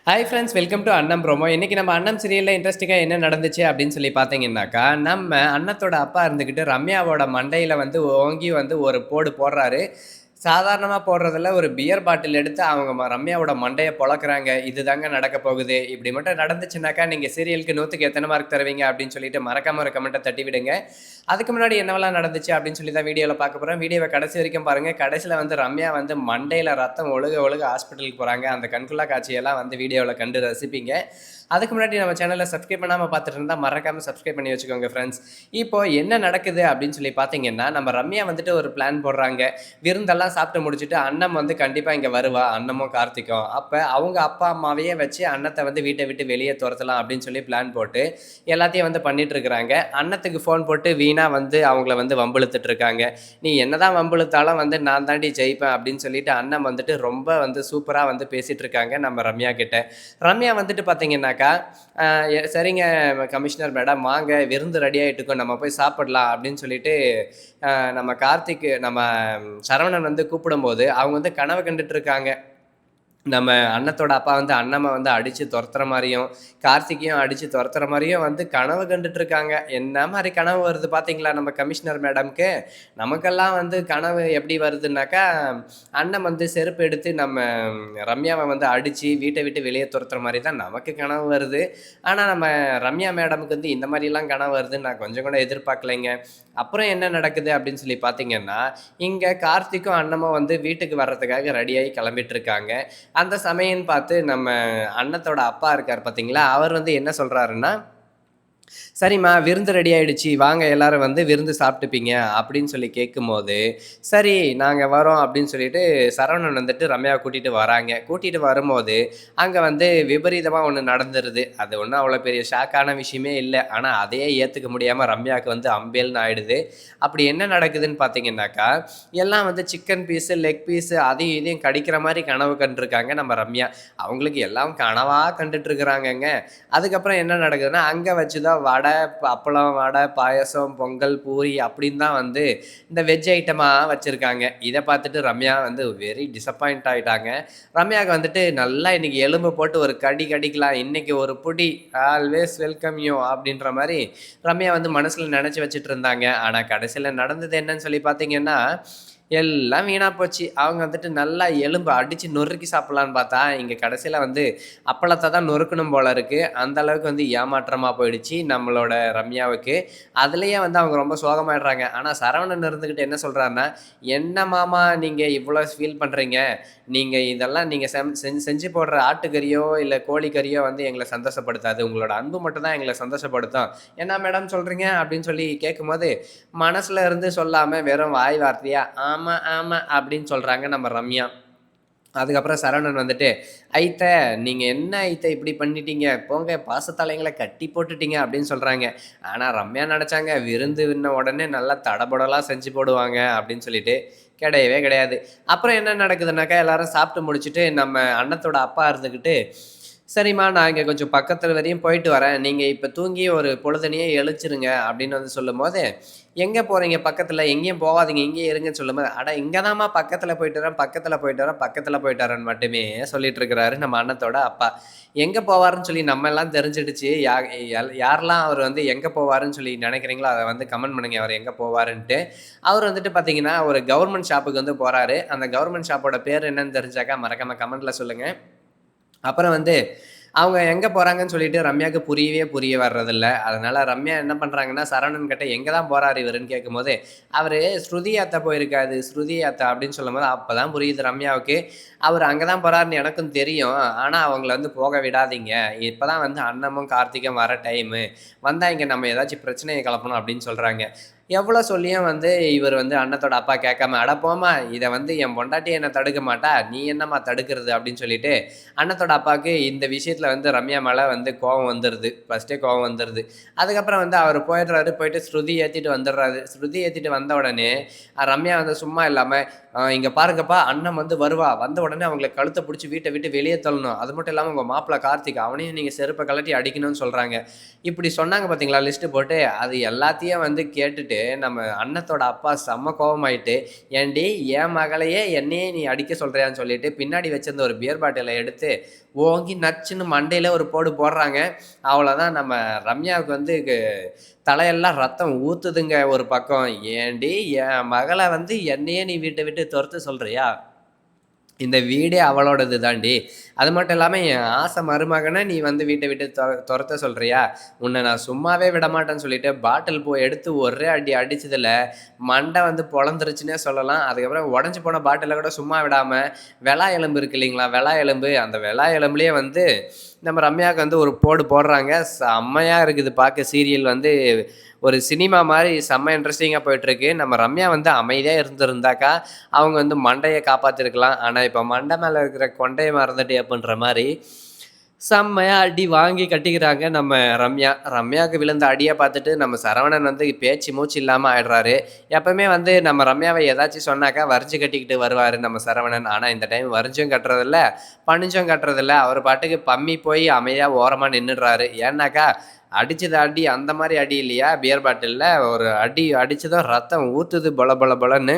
Hi friends, welcome to Annam promo. இன்னைக்கு நம்ம அண்ணம் சீரியல்ல இன்ட்ரெஸ்டிங்கா என்ன நடந்துச்சு அப்படின்னு சொல்லி பார்த்தீங்கன்னாக்கா, நம்ம அண்ணத்தோட அப்பா இருந்துகிட்டு ரம்யாவோட மண்டையில வந்து ஓங்கி வந்து ஒரு போடு போடுறாரு. சாதாரணமா போடுறதில்ல, ஒரு பியர் பாட்டில் எடுத்து அவங்க ரம்யாவோட மண்டைய பொளக்குறாங்க. இதுதாங்க நடக்க போகுது. இப்படி மட்டும் நடந்துச்சுனாக்கா, நீங்க சீரியலுக்கு 100க்கு எத்தன மார்க் தருவீங்க அப்படின்னு சொல்லிட்டு மறக்காம ஒரு கமெண்ட்ட தட்டி விடுங்க. அதுக்கு முன்னாடி என்னவெல்லாம் நடந்துச்சு அப்படின்னு சொல்லி தான் வீடியோல பார்க்க போறோம். வீடியோவ கடைசி வரைக்கும் பாருங்க. கடைசில வந்து ரம்யா வந்து மண்டையில ரத்தம் ஒழுக ஒழுக ஹாஸ்பிட்டலுக்கு போறாங்க. அந்த கண்கொள்ளா காட்சியெல்லாம் வந்து வீடியோல கண்டு ரசிப்பீங்க. அதுக்கு முன்னாடி நம்ம சேனலை சப்ஸ்கிரைப் பண்ணாம பார்த்துட்டு இருந்தா மறக்காம சப்ஸ்கிரைப் பண்ணி வச்சுக்கோங்க ஃப்ரெண்ட்ஸ். இப்போ என்ன நடக்குது அப்படின்னு சொல்லி பார்த்தீங்கன்னா, நம்ம ரம்யா வந்துட்டு ஒரு பிளான் போடுறாங்க. விருந்தெல்லாம் சாப்பிட்டு முடிச்சுட்டு அண்ணன் வந்து கண்டிப்பா இங்க வருவா. அண்ணமும், கார்த்திக்கும். அப்ப அவங்க அப்பா, அம்மாவையே வச்சு அண்ணத்த வந்து வீட்ட விட்டு வெளிய தொரத்தலாம் அப்படின்னு சொல்லி பிளான் போட்டு எல்லாத்தையும் வந்து பண்ணிட்டு இருக்கிறாங்க. அண்ணத்துக்கு ஃபோன் போட்டு வீணா வந்து அவங்கள வந்து வம்பிழுத்துட்டு இருக்காங்க. "நீ என்னதான் வம்பிழுத்தாலும் வந்து நான் தாண்டி ஜெயிப்பேன்" அப்படின்னு சொல்லிட்டு அண்ணன் வந்துட்டு ரொம்ப வந்து சூப்பரா வந்து பேசிட்டு இருக்காங்க நம்ம ரம்யா கிட்ட. ரம்யா வந்துட்டு பார்த்தீங்கன்னாக்கா, "அ சரிங்க கமிஷனர் மேடம், வாங்க விருந்து ரெடி ஆயிட்டுருக்கும். நம்ம போய் சாப்பிடலாம்" அப்படின்னு சொல்லிட்டு நம்ம கார்த்திக் நம்ம சரவணன் வந்து கூப்பிடும்போது, அவங்க வந்து கனவு கண்டுட்டு இருக்காங்க. நம்ம அண்ணத்தோட அப்பா வந்து அண்ணம வந்து அடிச்சு தொரத்துற மாரியும், கார்த்திக்கையும் அடிச்சு தொரத்துற மாரியும் வந்து கனவு கண்டுட்டு இருக்காங்க. என்ன மாரி கனவு வருது பார்த்தீங்களா நம்ம கமிஷனர் மேடம்க்கு? நமக்கெல்லாம் வந்து கனவு எப்படி வருதுன்னாக்கா, அண்ணன் வந்து செருப்பு எடுத்து நம்ம ரம்யாவ வந்து அடிச்சு வீட்ட விட்டு வெளிய துரத்துற மாரி தான் நமக்கு கனவு வருது. ஆனா நம்ம ரம்யா மேடமுக்கு வந்து இந்த மாரிலாம் கனவு வருதுன்னு நான் கொஞ்சம் கூட எதிர்பார்க்கலைங்க. அப்புறம் என்ன நடக்குது அப்படின்னு சொல்லி பார்த்தீங்கன்னா, இங்க கார்த்திக்கும், அண்ணமும் வந்து வீட்டுக்கு வர்றதுக்காக ரெடியாகி கிளம்பிட்டு இருக்காங்க. அந்த சமயம்ன்னு பார்த்து நம்ம அண்ணத்தோட அப்பா இருக்காரு பார்த்தீங்களா, அவர் வந்து என்ன சொல்றாருன்னா, "சரிம்மா விருந்து ரெடி ஆயிடுச்சு. வாங்க எல்லாரும் வந்து விருந்து சாப்பிட்டுப்பீங்க" அப்படின்னு சொல்லி கேட்கும்போது, "சரி நாங்க வரோம்" அப்படின்னு சொல்லிட்டு சரவணன் வந்துட்டு ரம்யாவ கூட்டிட்டு வராங்க. கூட்டிட்டு வரும்போது, அங்க வந்து விபரீதமா ஒண்ணு நடந்துருது. அது ஒண்ணும் அவ்வளோ பெரிய ஷாக்கான விஷயமே இல்ல. ஆனா அதையே ஏத்துக்க முடியாம ரம்யாவுக்கு வந்து அம்பேல்ன்னு ஆயிடுது. அப்படி என்ன நடக்குதுன்னு பார்த்தீங்கன்னாக்கா, எல்லாம் வந்து சிக்கன் பீஸு, லெக் பீஸு அதையும் இதையும் கடிக்கிற மாரி கனவு கண்டுருக்காங்க நம்ம ரம்யா. அவங்களுக்கு எல்லாம் கனவா கண்டுட்டு இருக்கிறாங்கங்க. அதுக்கப்புறம் என்ன நடக்குதுன்னா, அங்க வச்சு தான் வடை, அப்பளம், வடை, பாயாசம், பொங்கல், பூரி அப்படின்னு தான் வந்து இந்த வெஜ் ஐட்டமா வச்சிருக்காங்க. இத பார்த்துட்டு ரம்யா வந்து வெரி டிசப்பாயிண்ட் ஆயிட்டாங்க. ரம்யாவுக்கு வந்துட்டு நல்லா இன்னைக்கு எலும்பு போட்டு ஒரு கடி கடிக்கலாம். இன்னைக்கு ஒரு புடி ஆல்வேஸ் வெல்கம் யூ அப்படின்ற மாரி ரம்யா வந்து மனசுல நெனச்சு வச்சுட்டு இருந்தாங்க. ஆனா கடைசில நடந்தது என்னன்னு சொல்லி பார்த்தீங்கன்னா, எல்லாம் வீணா போச்சு. அவங்க வந்துட்டு நல்லா எலும்ப அடிச்சு நொறுக்கி சாப்பிடலான்னு பார்த்தா, இங்க கடைசில வந்து அப்பளத்த தான் நொறுக்கணும் போல இருக்கு. அந்த அளவுக்கு வந்து ஏமாற்றமா போயிடுச்சு நம்மளோட ரம்யாவுக்கு. அதுலயே வந்து அவங்க ரொம்ப சோகமாயிடுறாங்க. ஆனா சரவணன் இருந்துகிட்டு என்ன சொல்றாருன்னா, "என்ன மாமா நீங்க இவ்வளோ ஃபீல் பண்றீங்க? நீங்க இதெல்லாம் நீங்க செஞ்சு போடுற ஆட்டுக்கறியோ, இல்ல கோழிக்கறியோ வந்து எங்கள சந்தோஷப்படுத்தாது. உங்களோட அன்பு மட்டும் தான் எங்கள சந்தோஷப்படுத்தும்." "என்ன மேடம் சொல்றீங்க?" அப்படின்னு சொல்லி கேட்கும்போது, மனசுல இருந்து சொல்லாம வெறும் வாய் வார்த்தையா, "ஆமா, ஆமா" அப்படின்னு சொல்றாங்க நம்ம ரம்யா. அதுக்கப்புறம் சரவணன் வந்துட்டு, "ஐத்த நீங்க என்ன ஐத்த இப்படி பண்ணிட்டீங்க? போங்க பாசத்தலைங்கள கட்டி போட்டுட்டீங்க" அப்படின்னு சொல்றாங்க. ஆனா ரம்யா நெனச்சாங்க, விருந்துன்ன உடனே நல்லா தடபுடலா செஞ்சு போடுவாங்க அப்படின்னு சொல்லிட்டு, கிடையவே கிடையாது. அப்புறம் என்ன நடக்குதுன்னாக்கா, எல்லாரும் சாப்பிட்டு முடிச்சுட்டு நம்ம அண்ணத்தோட அப்பா இருந்துகிட்டு, "சரிம்மா நான் இங்க கொஞ்சம் பக்கத்துல வரையும் போயிட்டு வரேன். நீங்க இப்ப தூங்கி ஒரு பொழுதனையே எழுச்சிருங்க" அப்படின்னு வந்து சொல்லும்போது, "எங்க போறீங்க பக்கத்துல? எங்கேயும் போகாதீங்க. இங்கேயே இருங்கன்னு" சொல்லும்போது, "அட இங்க தாம்மா பக்கத்துல போயிட்டு வரேன், பக்கத்துல போயிட்டு வரேன், பக்கத்துல போயிட்டு வரேன்னு" மட்டுமே சொல்லிட்டு இருக்கிறாரு நம்ம அண்ணத்தோட அப்பா. எங்க போவாருன்னு சொல்லி நம்ம எல்லாம் தெரிஞ்சிடுச்சு. யாரெல்லாம் அவர் வந்து எங்க போவாருன்னு சொல்லி நெனைக்கிறீங்களோ, அத வந்து கமெண்ட் பண்ணுங்க. அவர் எங்க போவாருன்ட்டு. அவர் வந்துட்டு பார்த்தீங்கன்னா, ஒரு கவர்ன்மெண்ட் ஷாப்புக்கு வந்து போறாரு. அந்த கவர்ன்மெண்ட் ஷாப்போட பேர் என்னன்னு தெரிஞ்சாக்கா மறக்காம கமெண்ட்ல சொல்லுங்க. அப்புறம் வந்து அவங்க எங்க போறாங்கன்னு சொல்லிட்டு ரம்யாவுக்கு புரிய வர்றதில்ல. அதனால ரம்யா என்ன பண்றாங்கன்னா, சரவணன் கிட்ட எங்க தான் போறாரு இவருன்னு கேட்கும்போது, அவரு "ஸ்ருதி அத்த போயிருக்காரு. ஸ்ருதி அத்த" அப்படின்னு சொல்லும்போது, அப்பதான் புரியுது ரம்யாவுக்கு. அவரு அங்க தான் போறாருன்னு எனக்கும் தெரியும். ஆனா அவங்கள வந்து போக விடாதீங்க. இப்பதான் வந்து அண்ணமும், கார்த்திக்கும் வர டைமு. வந்தா இங்க நம்ம ஏதாச்சும் பிரச்சனைய கெளப்பணும் அப்படின்னு சொல்றாங்க. எவ்வளோ சொல்லியும் வந்து இவர் வந்து அண்ணத்தோட அப்பா கேட்காம, "அட போம்மா! இத வந்து என் பொண்டாட்டி என்ன தடுக்க மாட்டா. நீ என்னம்மா தடுக்கிறது?" அப்படின்னு சொல்லிட்டு அண்ணத்தோட அப்பாவுக்கு இந்த விஷயத்துல வந்து ரம்யா மேல வந்து கோவம் வந்துருது. ஃபர்ஸ்ட்டே கோவம் வந்துருது. அதுக்கப்புறம் வந்து அவரு போயிடுறாரு. போயிட்டு ஸ்ருதி ஏத்திட்டு வந்துடுறாரு. ஸ்ருதி ஏத்திட்டு வந்த உடனே, ரம்யா வந்து சும்மா இல்லாம, இங்க பாருங்கப்பா அண்ணன் வந்து வருவா. வந்த உடனே அவங்கள கழுத்த புடிச்சு வீட்ட விட்டு வெளிய தள்ளணும். அது மட்டும் இல்லாம உங்க மாப்பிள கார்த்திக் அவனையும் நீங்க செருப்ப கழட்டி அடிக்கணும்னு சொல்றாங்க." இப்படி சொன்னாங்க பார்த்தீங்களா லிஸ்ட் போட்டு, அது எல்லாத்தையும் வந்து கேட்டுட்டு சொல்லிட்டு நம்ம அண்ணத்தோட அப்பா செம்ம கோவமாயிட்டு, "ஏன்டி என் மகளையே என்னையே நீ அடிக்க சொல்றியான்னு" சொல்லிட்டு பின்னாடி வச்சிருந்த ஒரு பியர் பாட்டில எடுத்து ஓங்கி நச்சுன்னு மண்டையில ஒரு போடு போடுறாங்க. அவ்வளோதான் நம்ம ரம்யாவுக்கு வந்து தலையெல்லாம் ரத்தம் ஊத்துதுங்க ஒரு பக்கம். "ஏன்டி என் மகள வந்து என்னையே நீ வீட்ட விட்டு தொரத்த சொல்றியா? இந்த வீடே அவளோடது தான்டி. அது மட்டும் இல்லாம என் ஆசை மருமகன நீ வந்து வீட்ட விட்டு தொரத்த சொல்றியா? உன்ன நான் சும்மாவே விடமாட்டேன்னு" சொல்லிட்டு பாட்டில் எடுத்து ஒரே அடி அடிச்சதுல மண்டை வந்து பொளந்துருச்சுன்னே சொல்லலாம். அதுக்கப்புறம் உடைஞ்சு போன பாட்டில கூட சும்மா விடாம, வெலா எலும்பு இருக்கு இல்லைங்களா? வெலா எலும்பு, அந்த வெலா எலும்புலயே வந்து நம்ம ரம்யாவுக்கு வந்து ஒரு போடு போடுறாங்க. செம்மையா இருக்குது பார்க்க சீரியல் வந்து ஒரு சினிமா மாரி செம்ம இன்ட்ரெஸ்டிங்கா போயிட்டுருக்கு. நம்ம ரம்யா வந்து அமைதியா இருந்திருந்தாக்கா, அவங்க வந்து மண்டைய காப்பாத்திருக்கலாம். ஆனா, இப்ப மண்டை மேல இருக்கிற கொண்டைய மறந்துட்டு அப்புட்ன்ற மாரி, செம்மையா அடி வாங்கி கட்டிக்கிறாங்க நம்ம ரம்யா. ரம்யாவுக்கு விழுந்த அடிய பார்த்துட்டு நம்ம சரவணன் வந்து பேச்சு மூச்சு இல்லாம ஆயிடுறாரு. எப்பவுமே வந்து நம்ம ரம்யாவ ஏதாச்சும் சொன்னாக்கா வரிஞ்சு கட்டிக்கிட்டு வருவாரு நம்ம சரவணன். ஆனா, இந்த டைம் வரிஞ்சும் கட்டுறதில்ல, பணிஞ்சும் கட்டுறதில்ல. அவரு பாட்டுக்கு பம்மி போய் அமைதியா ஓரமா நின்னுடுறாரு. ஏன்னாக்கா, அடிச்சது அடி அந்த மாரி அடி இல்லையா, பியர் பாட்டில்ல ஒரு அடி அடிச்சதும் ரத்தம் ஊத்துது பொல பொல பொலன்னு.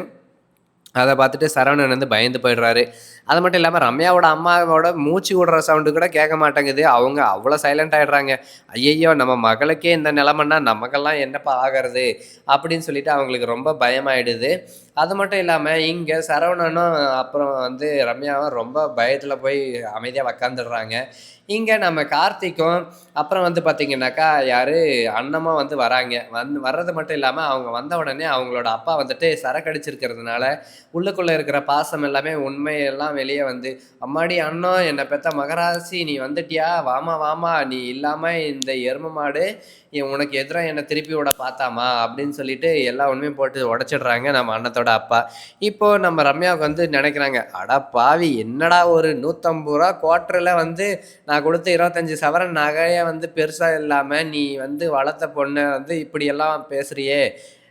அத பார்த்துட்டு சரவணன் வந்து பயந்து போயிடுறாரு. அது மட்டும் இல்லாம ரம்யாவோட அம்மாவோட மூச்சு விடுற சவுண்டு கூட கேட்க மாட்டேங்குது. அவங்க அவ்வளோ சைலண்ட் ஆயிடுறாங்க. "ஐயய்யோ! நம்ம மகளுக்கே இந்த நிலைமைன்னா நமக்கெல்லாம் என்னப்பா ஆகறது?" அப்படின்னு சொல்லிட்டு அவங்களுக்கு ரொம்ப பயமாயிடுது. அது மட்டும் இல்லாம இங்க சரவணனும் அப்புறம் வந்து ரம்யாவும் ரொம்ப பயத்துல போய் அமைதியா உக்காந்துடுறாங்க. இங்க நம்ம கார்த்திக்கும் அப்புறம் வந்து பார்த்தீங்கன்னாக்கா, யாரு அண்ணமும் வந்து வராங்க. வர்றது மட்டும் இல்லாம அவங்க வந்த உடனே அவங்களோட அப்பா வந்துட்டு சரக்கு அடிச்சிருக்கிறதுனால உள்ளுக்குள்ள இருக்கிற பாசம் எல்லாமே உண்மையெல்லாம் வெளிய வந்து, "அம்மாடி அன்னோம் என்ன பெத்த மகராசி நீ வந்துட்டியா? வாம்மா வாம்மா நீ இல்லாம இந்த எரும மாடு உனக்கு எதிரா என்ன திருப்பி விட பார்த்தாம்மா" அப்படின்னு சொல்லிட்டு எல்லா உண்மையும் போட்டு உடைச்சிடுறாங்க நம்ம அண்ணத்தோட அப்பா. இப்போ நம்ம ரம்யாவுக்கு வந்து நெனைக்கிறாங்க, "அட பாவி! என்னடா ஒரு ரூ. 150 குவார்ட்டர்ல வந்து நான் குடுத்த 25 சவரன் நகைய வந்து பெருசா இல்லாம, நீ வந்து வளர்த்த பொண்ண வந்து இப்படியெல்லாம் பேசுறியே!"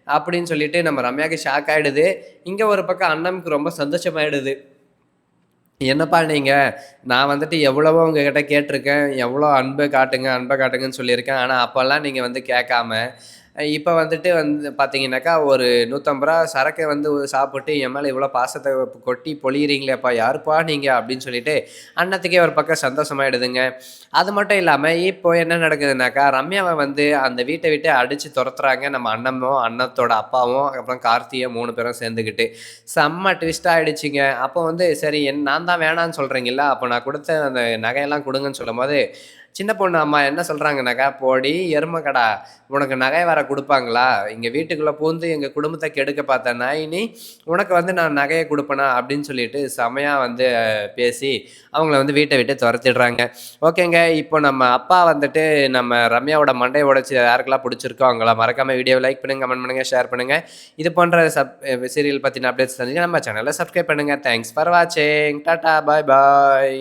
அப்படின்னு சொல்லிட்டு நம்ம ரம்யாவுக்கு ஷாக் ஆயிடுது. இங்க ஒரு பக்கம் அண்ணனுக்கு ரொம்ப சந்தோஷமாயிடுது. "என்னப்பா நீங்க, நான் வந்துட்டு எவ்வளவோ உங்ககிட்ட கேட்டுருக்கேன். எவ்வளோ அன்ப காட்டுங்க, அன்ப காட்டுங்கன்னு சொல்லியிருக்கேன். ஆனா அப்பல்லாம் நீங்க வந்து கேட்காம, இப்ப வந்துட்டு வந்து பார்த்தீங்கன்னாக்கா, ஒரு ரூ. 150 சரக்க வந்து சாப்பிட்டு என் மேல இவ்வளோ பாசத்த கொட்டி பொழியிறீங்களேப்பா, யாருப்பா நீங்க?" அப்படின்னு சொல்லிட்டு அண்ணத்துக்கே ஒரு பக்கம் சந்தோஷமாயிடுதுங்க. அது மட்டும் இல்லாம, இப்போ என்ன நடக்குதுன்னாக்கா, ரம்யாவ வந்து அந்த வீட்ட விட்டு அடிச்சு தொரத்துறாங்க நம்ம அண்ணனும், அண்ணத்தோட அப்பாவும், அப்புறம் கார்த்தியும் 3 பேரும் சேர்ந்துக்கிட்டு. செம்ம ட்விஸ்ட் ஆயிடுச்சுங்க. அப்போ வந்து சரி நான் தான் வேணான்னு சொல்றீங்கல்ல, அப்போ நான் குடுத்த அந்த நகையெல்லாம் குடுங்கன்னு சொல்லும்போது, சின்ன பொண்ணு அம்மா என்ன சொல்றாங்கன்னாக்கா, "போடி எருமக்கடா, உனக்கு நகை வேற குடுப்பாங்களா? இங்க வீட்டுக்குள்ள புகுந்து எங்க குடும்பத்த கெடுக்க பார்த்த நாய் நீ, உனக்கு வந்து நான் நகைய குடுப்பனா?" அப்படின்னு சொல்லிட்டு செமையா வந்து பேசி, அவங்கள வந்து வீட்ட விட்டு தொரத்திடுறாங்க. ஓகேங்க. இப்போ நம்ம அப்பா வந்துட்டு நம்ம ரம்யாவோட மண்டைய உடைச்சு யாருக்கெல்லாம் புடிச்சிருக்கோ, அவங்கள மறக்காம வீடியோவ லைக் பண்ணுங்க, கமெண்ட் பண்ணுங்க, ஷேர் பண்ணுங்க. இது போன்ற சீரியல் பத்தின அப்டேட்ஸ் தெரிஞ்சுக்க நம்ம சேனல சப்ஸ்கிரைப் பண்ணுங்க. தேங்க்ஸ் ஃபார் வாட்சிங். டாடா, பாய் பாய்.